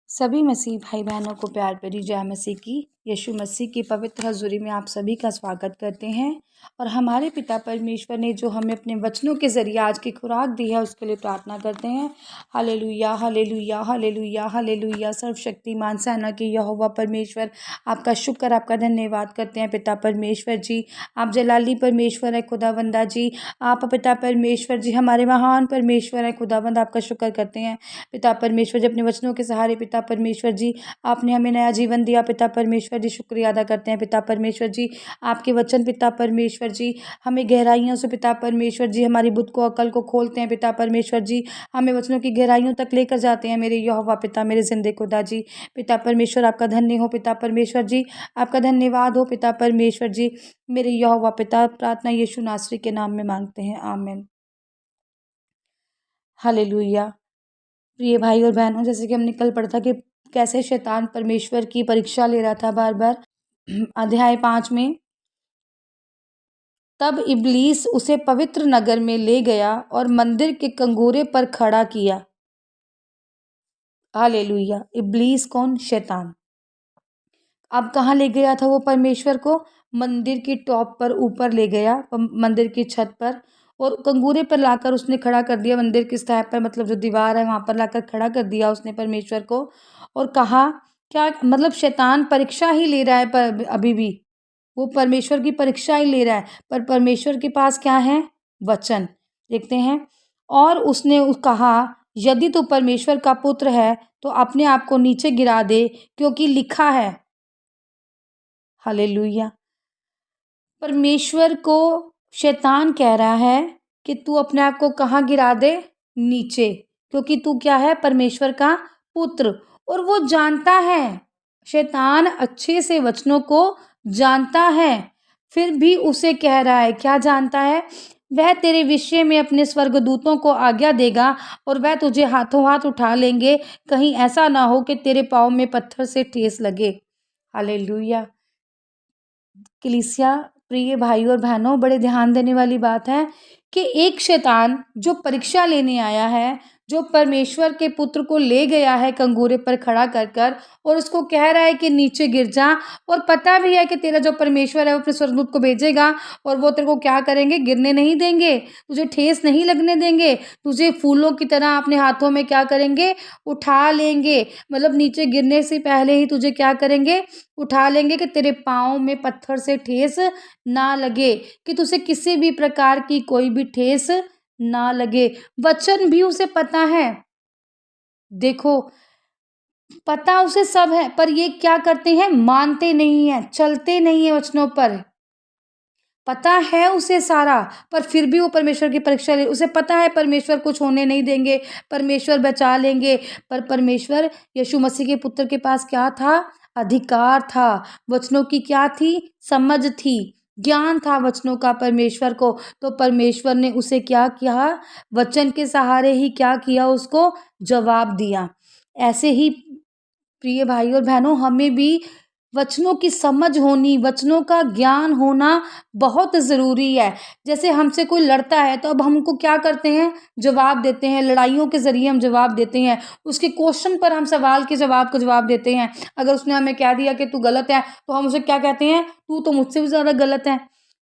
सभी मसीह भाई बहनों को प्यार भरी जय मसीह की। यीशु मसीह की पवित्र हज़ूरी में आप सभी का स्वागत करते हैं और हमारे पिता परमेश्वर ने जो हमें अपने वचनों के ज़रिए आज की खुराक दी है उसके लिए प्रार्थना करते हैं। Hallelujah hallelujah hallelujah hallelujah. सर्वशक्तिमान सेना के यहोवा परमेश्वर, आपका शुक्र आपका धन्यवाद करते हैं पिता परमेश्वर जी। आप जलाली परमेश्वर है खुदावंदा जी। आप पिता परमेश्वर जी हमारे महान परमेश्वर है खुदावंद, आपका शुक्र करते हैं पिता परमेश्वर जी। अपने वचनों के सहारे पिता परमेश्वर जी आपने हमें नया जीवन दिया पिता परमेश्वर जी, शुक्रिया अदा करते हैं पिता परमेश्वर जी। आपके वचन पिता परमेश्वर जी हमें गहराइयों से पिता परमेश्वर जी हमारी बुद्ध को अकल को खोलते हैं पिता परमेश्वर जी, हमें वचनों की गहराइयों तक लेकर जाते हैं मेरे यहोवा पिता मेरे जिंदे खुदा जी। पिता परमेश्वर आपका धन्य हो पिता परमेश्वर जी, आपका धन्यवाद हो पिता परमेश्वर जी मेरे यहोवा पिता। प्रार्थना यीशु नासरी के नाम में मांगते हैं, आमीन। हालेलुया। प्रिय भाई और बहनों, जैसे कि हमने कल पढ़ा था कि कैसे शैतान परमेश्वर की परीक्षा ले रहा था बार बार। अध्याय 5 में तब इब्लीस उसे पवित्र नगर में ले गया और मंदिर के कंगोरे पर खड़ा किया। हालेलुया। इब्लीस कौन? शैतान। अब कहाँ ले गया था वो परमेश्वर को? मंदिर की टॉप पर ऊपर ले गया, मंदिर की छत पर, और कंगूरे पर लाकर उसने खड़ा कर दिया। मंदिर की सतह पर, मतलब जो दीवार है वहाँ पर लाकर खड़ा कर दिया उसने परमेश्वर को। और कहा क्या, मतलब शैतान परीक्षा ही ले रहा है पर अभी भी वो परमेश्वर की परीक्षा ही ले रहा है, पर परमेश्वर के पास क्या है? वचन। देखते हैं। और उसने कहा, यदि तू परमेश्वर का पुत्र है तो अपने आप को नीचे गिरा दे, क्योंकि लिखा है। हालेलुया। परमेश्वर को शैतान कह रहा है कि तू अपने आप को कहाँ गिरा दे? नीचे, क्योंकि तू क्या है? परमेश्वर का पुत्र। और वो जानता है, शैतान अच्छे से वचनों को जानता है, फिर भी उसे कह रहा है, क्या जानता है? वह तेरे विषय में अपने स्वर्गदूतों को आज्ञा देगा और वह तुझे हाथों हाथ उठा लेंगे, कहीं ऐसा ना हो कि तेरे पाँव में पत्थर से ठेस लगे। हालेलुया। कलीसिया, प्रिय भाई और बहनों, बड़े ध्यान देने वाली बात है कि एक शैतान जो परीक्षा लेने आया है, जो परमेश्वर के पुत्र को ले गया है कंगूरे पर खड़ा कर कर, और उसको कह रहा है कि नीचे गिर जा, और पता भी है कि तेरा जो परमेश्वर है वो अपने स्वर्गदूत को भेजेगा और वो तेरे को क्या करेंगे? गिरने नहीं देंगे, तुझे ठेस नहीं लगने देंगे, तुझे फूलों की तरह अपने हाथों में क्या करेंगे? उठा लेंगे। मतलब नीचे गिरने से पहले ही तुझे क्या करेंगे? उठा लेंगे, कि तेरे पाँव में पत्थर से ठेस ना लगे, कि तुझे किसी भी प्रकार की कोई भी ठेस ना लगे। वचन भी उसे पता है। देखो, पता उसे सब है, पर ये क्या करते हैं? मानते नहीं है, चलते नहीं है वचनों पर। पता है उसे सारा, पर फिर भी वो परमेश्वर की परीक्षा ले। उसे पता है परमेश्वर कुछ होने नहीं देंगे, परमेश्वर बचा लेंगे, पर परमेश्वर यीशु मसीह के पुत्र के पास क्या था? अधिकार था। वचनों की क्या थी? समझ थी, ज्ञान था वचनों का परमेश्वर को। तो परमेश्वर ने उसे क्या किया? वचन के सहारे ही क्या किया? उसको जवाब दिया। ऐसे ही प्रिय भाई और बहनों, हमें भी वचनों की समझ होनी, वचनों का ज्ञान होना बहुत ज़रूरी है। जैसे हमसे कोई लड़ता है तो अब हम उनको क्या करते हैं? जवाब देते हैं, लड़ाइयों के ज़रिए हम जवाब देते हैं। उसके क्वेश्चन पर हम सवाल के जवाब को जवाब देते हैं। अगर उसने हमें कह दिया कि तू गलत है, तो हम उसे क्या कहते हैं? तू तो मुझसे भी ज़्यादा गलत है।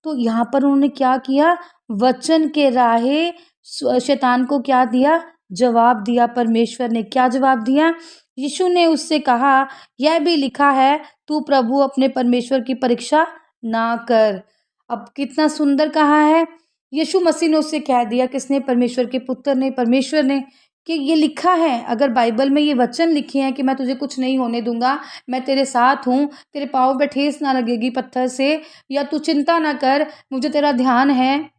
तो यहाँ पर उन्होंने क्या किया? वचन के राहे शैतान को क्या दिया? जवाब दिया। परमेश्वर ने क्या जवाब दिया? यीशु ने उससे कहा, यह भी लिखा है, तू प्रभु अपने परमेश्वर की परीक्षा ना कर। अब कितना सुंदर कहा है। यीशु मसीह ने उससे कह दिया, किसने? परमेश्वर के पुत्र ने, परमेश्वर ने, कि ये लिखा है। अगर बाइबल में ये वचन लिखे हैं कि मैं तुझे कुछ नहीं होने दूंगा, मैं तेरे साथ हूँ, तेरे पाँव पे ठेस ना लगेगी पत्थर से, या तू चिंता ना कर, मुझे तेरा ध्यान है।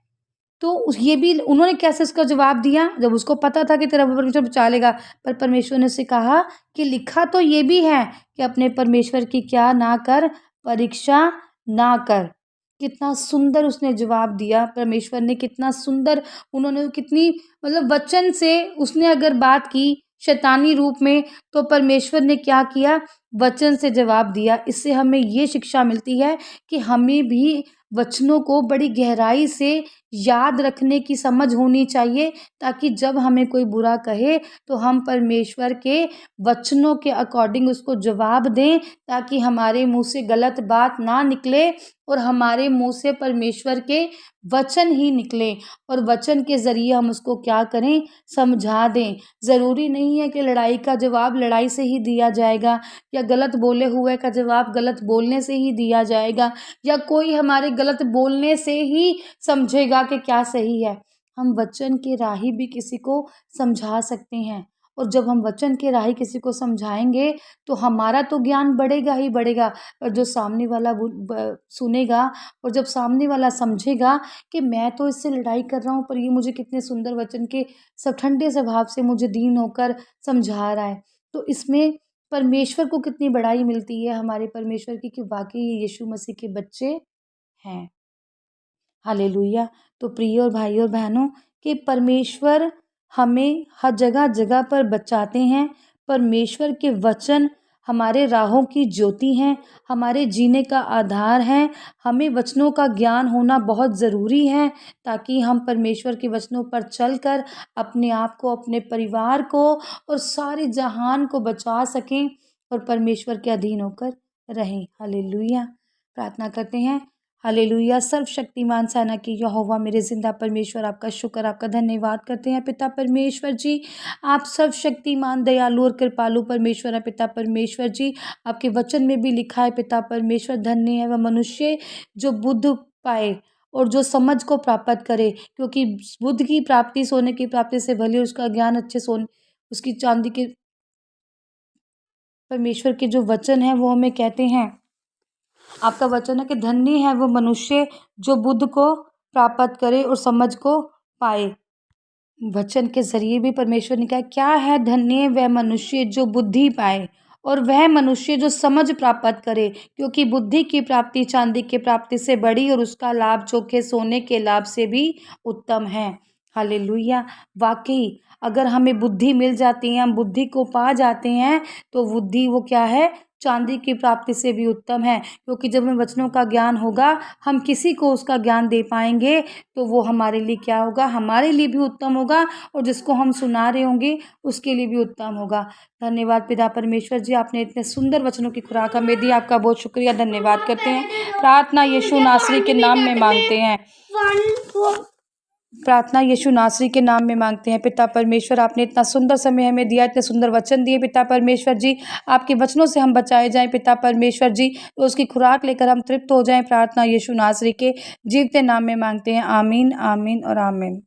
तो ये भी उन्होंने कैसे उसका जवाब दिया? जब उसको पता था कि तेरा परमेश्वर बचा लेगा, पर परमेश्वर ने उसे कहा कि लिखा तो ये भी है कि अपने परमेश्वर की क्या ना कर? परीक्षा ना कर। कितना सुंदर उसने जवाब दिया परमेश्वर ने, कितना सुंदर उन्होंने, कितनी, मतलब वचन से उसने अगर बात की शैतानी रूप में, तो परमेश्वर ने क्या किया? वचन से जवाब दिया। इससे हमें ये शिक्षा मिलती है कि हमें भी वचनों को बड़ी गहराई से याद रखने की समझ होनी चाहिए, ताकि जब हमें कोई बुरा कहे तो हम परमेश्वर के वचनों के अकॉर्डिंग उसको जवाब दें, ताकि हमारे मुँह से गलत बात ना निकले और हमारे मुँह से परमेश्वर के वचन ही निकले, और वचन के ज़रिए हम उसको क्या करें, समझा दें। ज़रूरी नहीं है कि लड़ाई का जवाब लड़ाई से ही दिया जाएगा, या गलत बोले हुए का जवाब गलत बोलने से ही दिया जाएगा, या कोई हमारे गलत बोलने से ही समझेगा कि क्या सही है। हम वचन के राही भी किसी को समझा सकते हैं, और जब हम वचन के राही किसी को समझाएँगे तो हमारा तो ज्ञान बढ़ेगा ही बढ़ेगा, और जो सामने वाला सुनेगा, और जब सामने वाला समझेगा कि मैं तो इससे लड़ाई कर रहा हूँ, पर ये मुझे कितने सुंदर वचन के सब ठंडे स्वभाव से मुझे दीन होकर समझा रहा है। तो इसमें परमेश्वर को कितनी बड़ाई मिलती है, हमारे परमेश्वर की, कि वाक़ई ये यीशु मसीह के बच्चे हैं। हालेलुया। तो प्रिय और भाइयों और बहनों, कि परमेश्वर हमें हर जगह-जगह पर बचाते हैं। परमेश्वर के वचन हमारे राहों की ज्योति हैं, हमारे जीने का आधार हैं। हमें वचनों का ज्ञान होना बहुत ज़रूरी है, ताकि हम परमेश्वर के वचनों पर चलकर अपने आप को, अपने परिवार को और सारे जहान को बचा सकें और परमेश्वर के अधीन होकर रहें। हालेलुया। प्रार्थना करते हैं। हालेलुया। सर्वशक्तिमान सेना की यहोवा मेरे ज़िंदा परमेश्वर, आपका शुक्र, आपका धन्यवाद करते हैं पिता परमेश्वर जी। आप सर्वशक्तिमान, दयालु और कृपालु परमेश्वर हैं पिता परमेश्वर जी। आपके वचन में भी लिखा है पिता परमेश्वर, धन्य है वह मनुष्य जो बुद्धि पाए और जो समझ को प्राप्त करे, क्योंकि बुद्धि की प्राप्ति सोने की प्राप्ति से भली, उसका ज्ञान अच्छे सोने, उसकी चांदी के, परमेश्वर के जो वचन हैं वो हमें कहते हैं, आपका वचन है कि धन्य है वो मनुष्य जो बुद्धि को प्राप्त करे और समझ को पाए। वचन के ज़रिए भी परमेश्वर ने कहा, क्या है धन्य वह मनुष्य जो बुद्धि पाए और वह मनुष्य जो समझ प्राप्त करे, क्योंकि बुद्धि की प्राप्ति चांदी की प्राप्ति से बड़ी और उसका लाभ चोखे सोने के लाभ से भी उत्तम है। हालेलुया। वाकई अगर हमें बुद्धि मिल जाती है, हम बुद्धि को पा जाते हैं, तो बुद्धि वो क्या है, चांदी की प्राप्ति से भी उत्तम है, क्योंकि जब हमें वचनों का ज्ञान होगा, हम किसी को उसका ज्ञान दे पाएंगे, तो वो हमारे लिए क्या होगा, हमारे लिए भी उत्तम होगा, और जिसको हम सुना रहे होंगे उसके लिए भी उत्तम होगा। धन्यवाद पिता परमेश्वर जी, आपने इतने सुंदर वचनों की खुराक हमें दी, आपका बहुत शुक्रिया, धन्यवाद करते हैं। प्रार्थना यीशु नासरी के नाम में मांगते हैं, प्रार्थना यीशु नासरी के नाम में मांगते हैं। पिता परमेश्वर, आपने इतना सुंदर समय हमें दिया, इतने सुंदर वचन दिए पिता परमेश्वर जी। आपके वचनों से हम बचाए जाएं पिता परमेश्वर जी, तो उसकी खुराक लेकर हम तृप्त हो जाएं। प्रार्थना यीशु नासरी के जीवते नाम में मांगते हैं। आमीन, आमीन और आमीन।